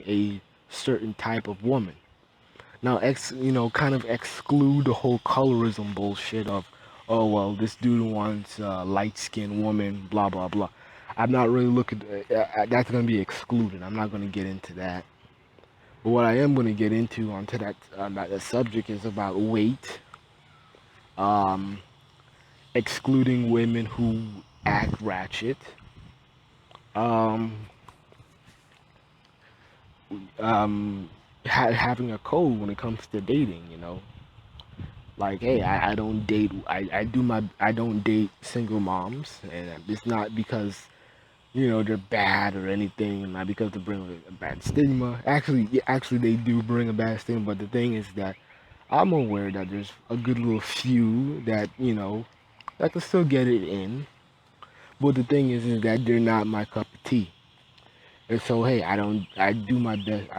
a certain type of woman. Now, kind of exclude the whole colorism bullshit of, oh well, this dude wants a light-skinned woman, blah blah blah. I'm not really looking. That's gonna be excluded. I'm not gonna get into that. But what I am gonna get into onto that subject is about weight, um, excluding women who act ratchet, um, having a code when it comes to dating. Like, hey, I don't date. I don't date single moms, and it's not because they're bad or anything, not because they bring a bad stigma. Actually, yeah, actually they do bring a bad stigma, but the thing is that I'm aware that there's a good little few that that can still get it in. But the thing is that they're not my cup of tea. And so, hey, I do my best.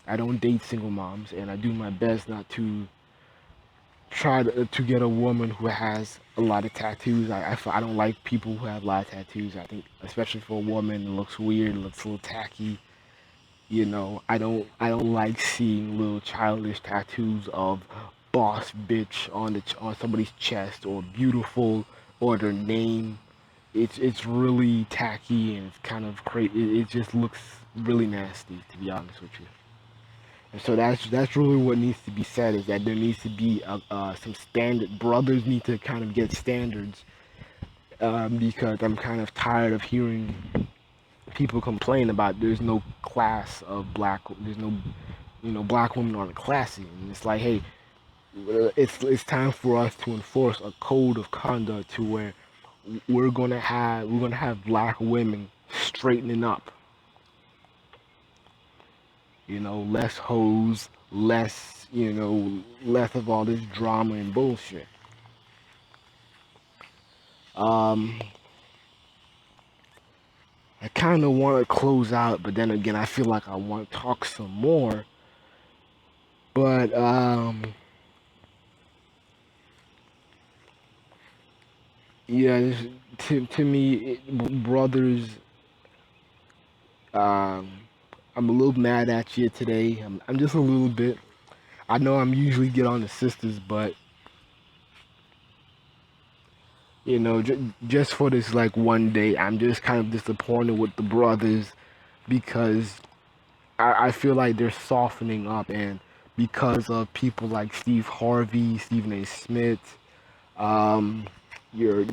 I don't date single moms, and I do my best not to try to get a woman who has a lot of tattoos. I don't like people who have a lot of tattoos. I think, especially for a woman, it looks weird, it looks a little tacky. I don't like seeing little childish tattoos of boss bitch on somebody's chest, or beautiful, or their name. It's really tacky, and it's kind of crazy. It just looks really nasty, to be honest with you. And so that's really what needs to be said, is that there needs to be some standard. Brothers need to kind of get standards, because I'm kind of tired of hearing people complain about there's no class of black. There's no, black women aren't classy. And it's like, hey, it's time for us to enforce a code of conduct to where we're gonna have black women straightening up. Less hoes, less of all this drama and bullshit. Um, I kind of want to close out, but then again, I feel like I want to talk some more. But yeah, to me, brothers, um, I'm a little mad at you today. I'm just a little bit. I know I'm usually get on the sisters, but just for this like one day, I'm just kind of disappointed with the brothers, because I feel like they're softening up, and because of people like Steve Harvey, Stephen A. Smith, um, your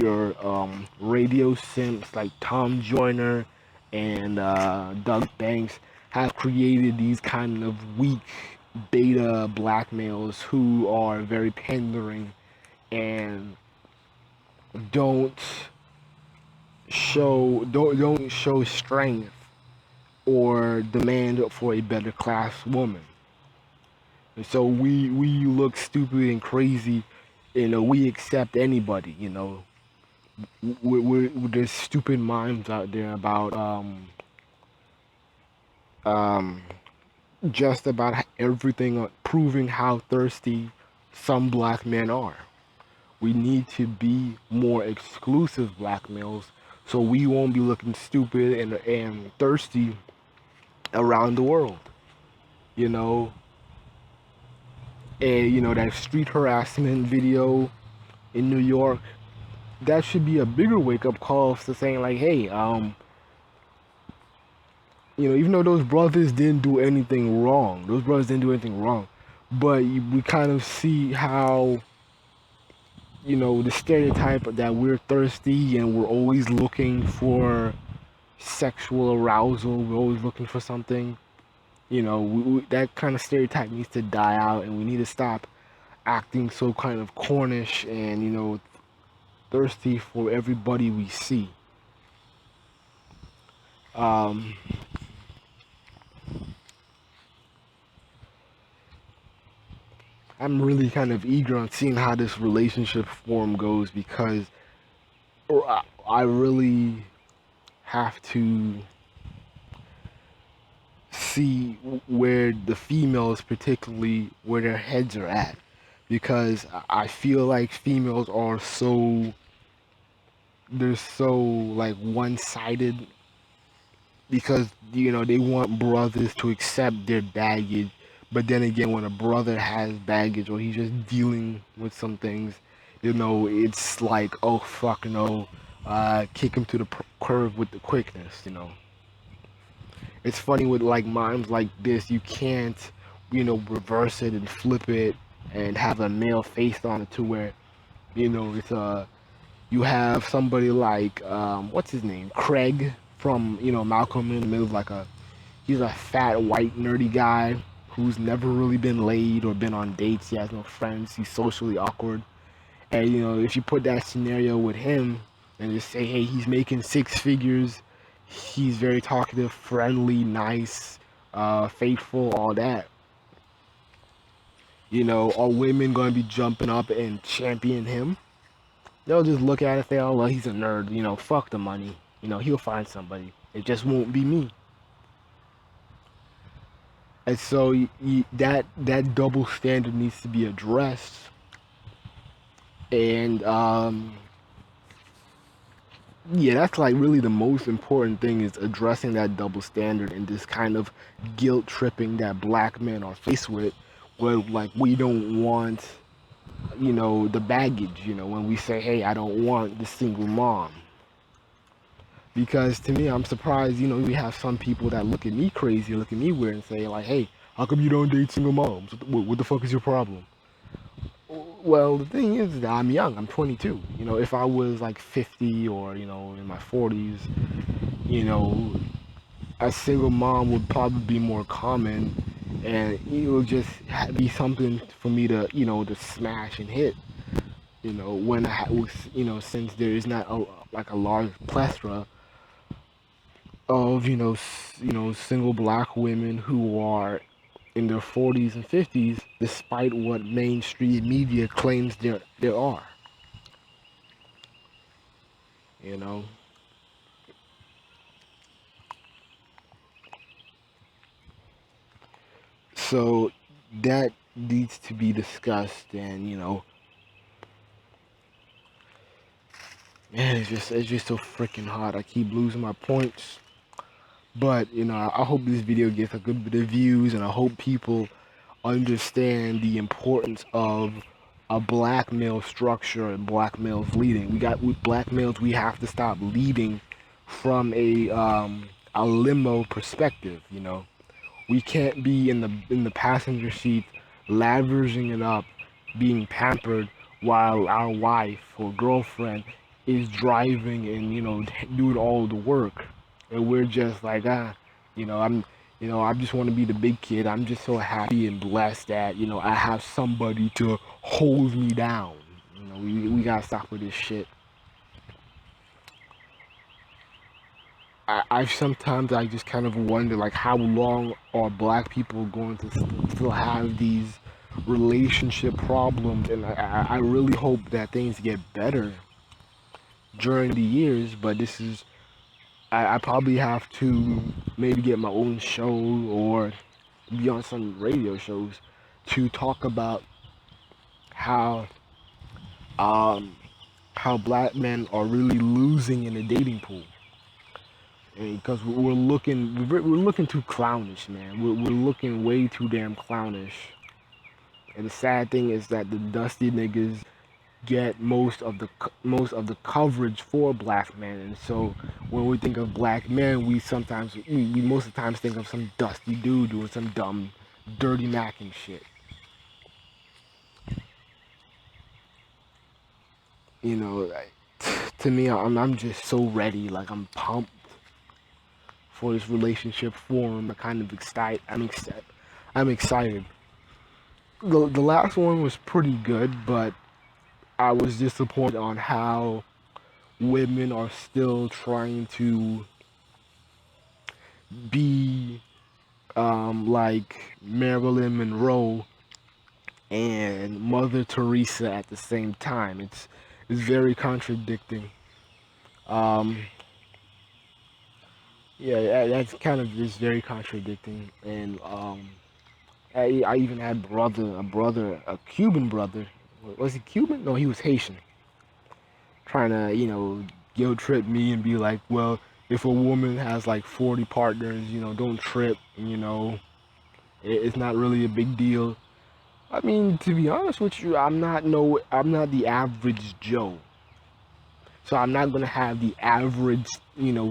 radio simps like Tom Joyner and Doug Banks have created these kind of weak beta black males who are very pandering and don't don't show strength or demand for a better class woman. And so we look stupid and crazy. We accept anybody. There's stupid minds out there about um, just about everything, proving how thirsty some black men are. We need to be more exclusive black males, so we won't be looking stupid and thirsty around the world. You know, and that street harassment video in New York, that should be a bigger wake up call to saying like, hey, even though those brothers didn't do anything wrong, but we kind of see how the stereotype that we're thirsty and we're always looking for sexual arousal, we're always looking for something. That kind of stereotype needs to die out, and we need to stop acting so kind of cornish and thirsty for everybody we see. Um, I'm really kind of eager on seeing how this relationship form goes, because I really have to see where the females, particularly where their heads are at, because I feel like females are they're so like one-sided because they want brothers to accept their baggage. But then again, when a brother has baggage or he's just dealing with some things, it's like, oh fuck no, kick him to the curb with the quickness. It's funny with like moms like this, you can't reverse it and flip it and have a male face on it to where it's you have somebody like what's his name, Craig from Malcolm in the Middle, like he's a fat white nerdy guy who's never really been laid or been on dates. He has no friends. He's socially awkward. And if you put that scenario with him and just say, hey, he's making six figures, he's very talkative, friendly, nice, faithful, all that. Are women going to be jumping up and champion him? They'll just look at it and say, oh, well, he's a nerd. Fuck the money. He'll find somebody. It just won't be me. And so that double standard needs to be addressed. And yeah, that's like really the most important thing, is addressing that double standard and this kind of guilt tripping that black men are faced with, where like we don't want the baggage, when we say, hey, I don't want the single mom. Because to me, I'm surprised, we have some people that look at me crazy, look at me weird and say like, hey, how come you don't date single moms? What the fuck is your problem? Well, the thing is that I'm young. I'm 22. If I was like 50 or in my 40s, you know, a single mom would probably be more common, and it would just be something for me to to smash and hit. When since there is not like a large plethora of single black women who are in their 40s and 50s, despite what mainstream media claims there are. You know, so that needs to be discussed, and man, it's just so freaking hot. I keep losing my points, but I hope this video gets a good bit of views, and I hope people understand the importance of a black male structure and black males leading. With black males, we have to stop leading from a limo perspective. We can't be in the passenger seat, lavishing it up, being pampered, while our wife or girlfriend is driving and doing all the work, and we're just like, I'm I just want to be the big kid. I'm just so happy and blessed that I have somebody to hold me down. We gotta stop with this shit. I sometimes I just kind of wonder like how long are black people going to still have these relationship problems, and I really hope that things get better during the years. But this is I probably have to maybe get my own show or be on some radio shows to talk about how um how black men are really losing in the dating pool. Because we're looking too clownish, man. We're looking way too damn clownish. And the sad thing is that the dusty niggas get most of the coverage for black men. And so when we think of black men, we most of the times think of some dusty dude doing some dumb, dirty macking shit. Like, to me, I'm just so ready. Like, I'm pumped for this relationship forum. I'm excited. The last one was pretty good, but I was disappointed on how women are still trying to be like Marilyn Monroe and Mother Teresa at the same time. It's very contradicting. Um, yeah, that's kind of just very contradicting. And I even had a Cuban brother. Was he Cuban? No, he was Haitian. Trying to guilt trip me and be like, well, if a woman has like 40 partners, don't trip, it's not really a big deal. I mean, to be honest with you, I'm not the average Joe. So I'm not gonna have the average,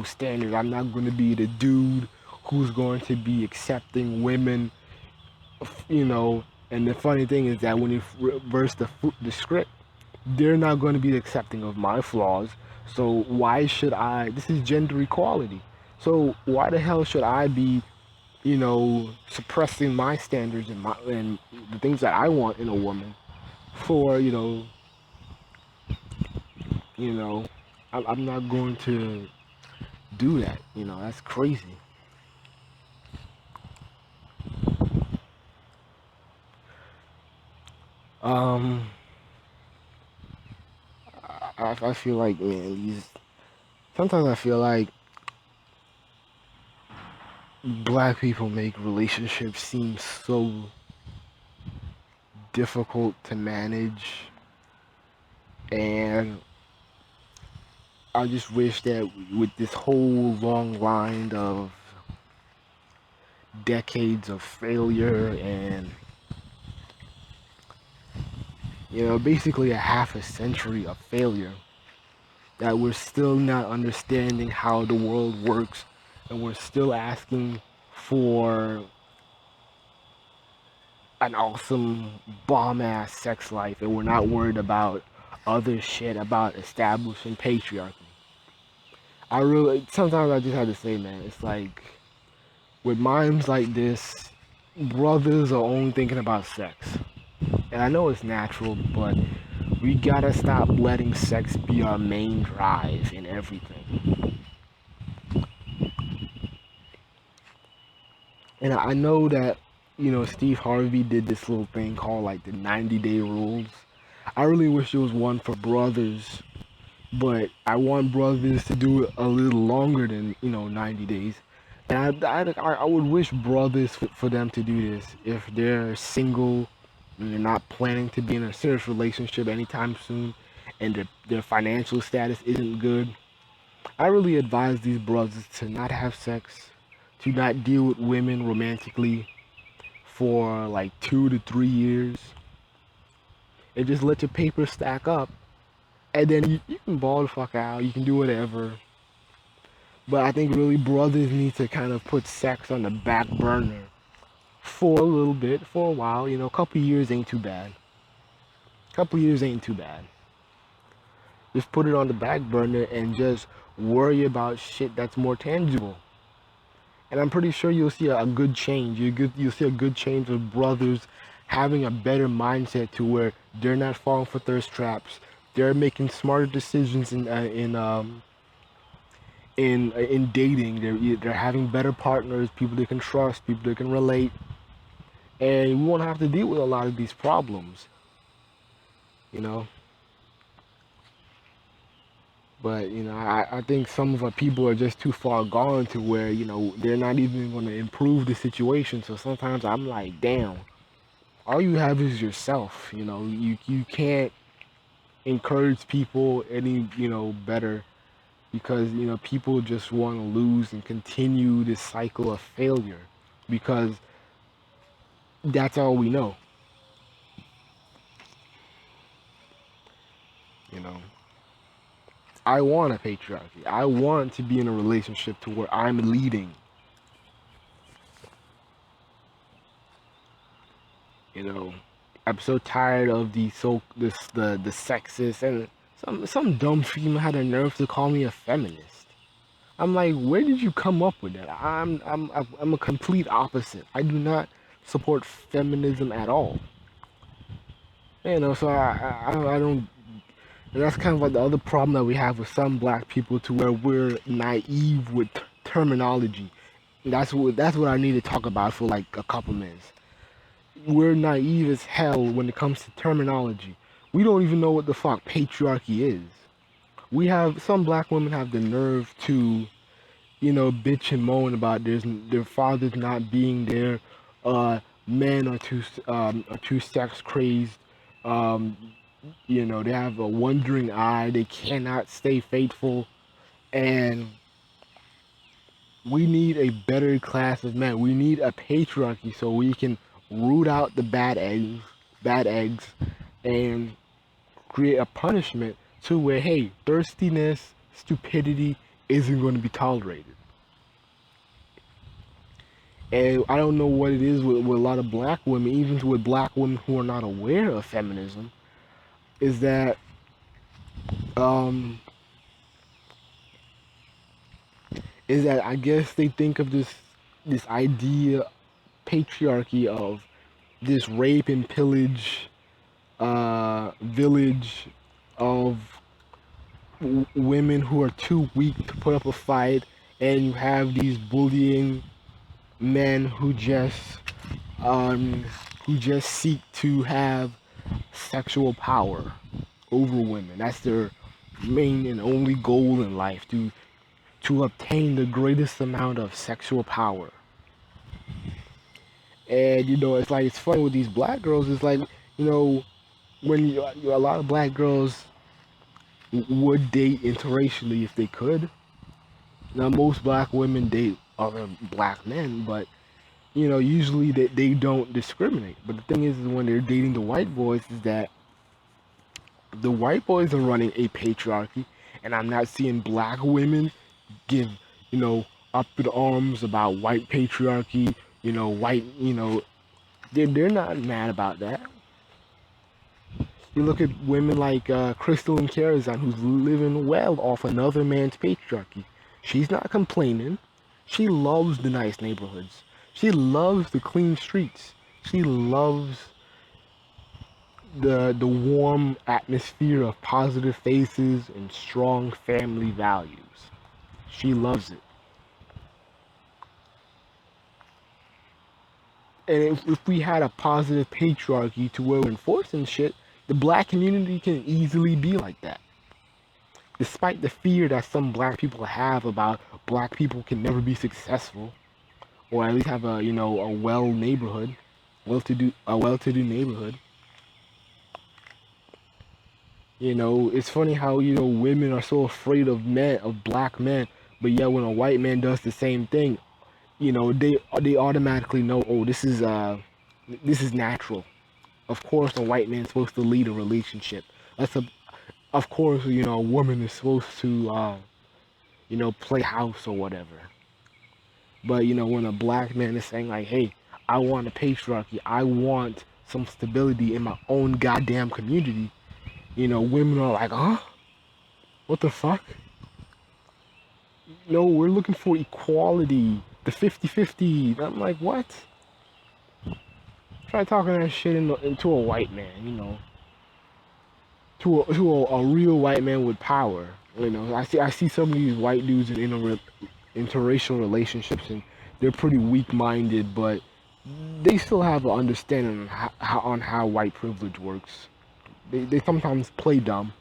standard. I'm not gonna be the dude who's going to be accepting women, you know. And the funny thing is that when you reverse the script, they're not going to be accepting of my flaws. So why should I? This is gender equality. So why the hell should I be, suppressing my standards and the things that I want in a woman for, you know, I'm not going to do that. That's crazy. Um, I feel like, man, sometimes I feel like black people make relationships seem so difficult to manage, and I just wish that with this whole long line of decades of failure and basically a half a century of failure, that we're still not understanding how the world works, and we're still asking for an awesome bomb ass sex life, and we're not worried about other shit about establishing patriarchy. I really sometimes I just have to say, man, it's like with minds like this, brothers are only thinking about sex. And I know it's natural, but we gotta stop letting sex be our main drive in everything. And I know that, Steve Harvey did this little thing called like the 90-day rules. I really wish there was one for brothers, but I want brothers to do it a little longer than 90 days. And I would wish brothers for them to do this if they're single and they're not planning to be in a serious relationship anytime soon, and their financial status isn't good. I really advise these brothers to not have sex, to not deal with women romantically for like 2 to 3 years, and just let your papers stack up. And then you can ball the fuck out, you can do whatever. But I think really brothers need to kind of put sex on the back burner for a little bit, for a while. A couple years ain't too bad. Couple years ain't too bad. Just put it on the back burner and just worry about shit that's more tangible. And I'm pretty sure you'll see a good change. You'll see a good change of brothers having a better mindset to where they're not falling for thirst traps. They're making smarter decisions in dating. They're having better partners, people they can trust, people they can relate, and we won't have to deal with a lot of these problems. You know. But I think some of our people are just too far gone to where they're not even going to improve the situation. So sometimes I'm like, damn, all you have is yourself. You can't encourage people any better, because people just want to lose and continue this cycle of failure, because that's all we know. You know, I want a patriarchy. I want to be in a relationship to where I'm leading. You know, I'm so tired of the sexist, and some dumb female had the nerve to call me a feminist. I'm like, where did you come up with that? I'm a complete opposite. I do not support feminism at all. So I don't. And that's kind of like the other problem that we have with some black people, to where we're naive with terminology. That's what I need to talk about for like a couple minutes. We're naive as hell when it comes to terminology. We don't even know what the fuck patriarchy is. We have some black women have the nerve to, bitch and moan about their fathers not being there. Men are too sex crazed. Um, they have a wandering eye. They cannot stay faithful, and we need a better class of men. We need a patriarchy so we can root out the bad eggs, and create a punishment to where, hey, thirstiness, stupidity isn't going to be tolerated. And I don't know what it is with a lot of black women, even with black women who are not aware of feminism, is that um, I guess they think of this idea patriarchy of this rape and pillage village of women who are too weak to put up a fight, and you have these bullying men um, who just seek to have sexual power over women. That's their main and only goal in life, to obtain the greatest amount of sexual power. And it's like, it's funny with these black girls. It's like, when a lot of black girls would date interracially if they could. Now, most black women date other black men, but usually they don't discriminate. But the thing is when they're dating the white boys, is that the white boys are running a patriarchy, and I'm not seeing black women give, up in arms about white patriarchy, white, they're not mad about that. You look at women like Crystal and Karazan, who's living well off another man's patriarchy. She's not complaining. She loves the nice neighborhoods. She loves the clean streets. She loves the warm atmosphere of positive faces and strong family values. She loves it. And if we had a positive patriarchy to where we're enforcing shit, the black community can easily be like that. Despite the fear that some black people have about black people can never be successful, or at least have a well-to-do neighborhood. It's funny how women are so afraid of black men, but yet when a white man does the same thing, they automatically know, oh, this is natural. Of course, a white man's supposed to lead a relationship. Of course, a woman is supposed to play house or whatever. But when a black man is saying like, hey, I want a patriarchy, I want some stability in my own goddamn community, women are like, huh? What the fuck? No, we're looking for equality, the 50-50. I'm like, what? Try talking that shit into a white man, to a real white man with power. I see some of these white dudes in interracial relationships, and they're pretty weak-minded, but they still have an understanding on how white privilege works. They sometimes play dumb.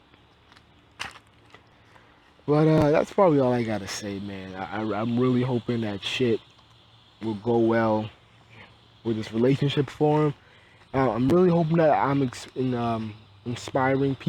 But that's probably all I gotta say, man. I'm really hoping that shit will go well with this relationship forum. I'm really hoping that I'm inspiring people.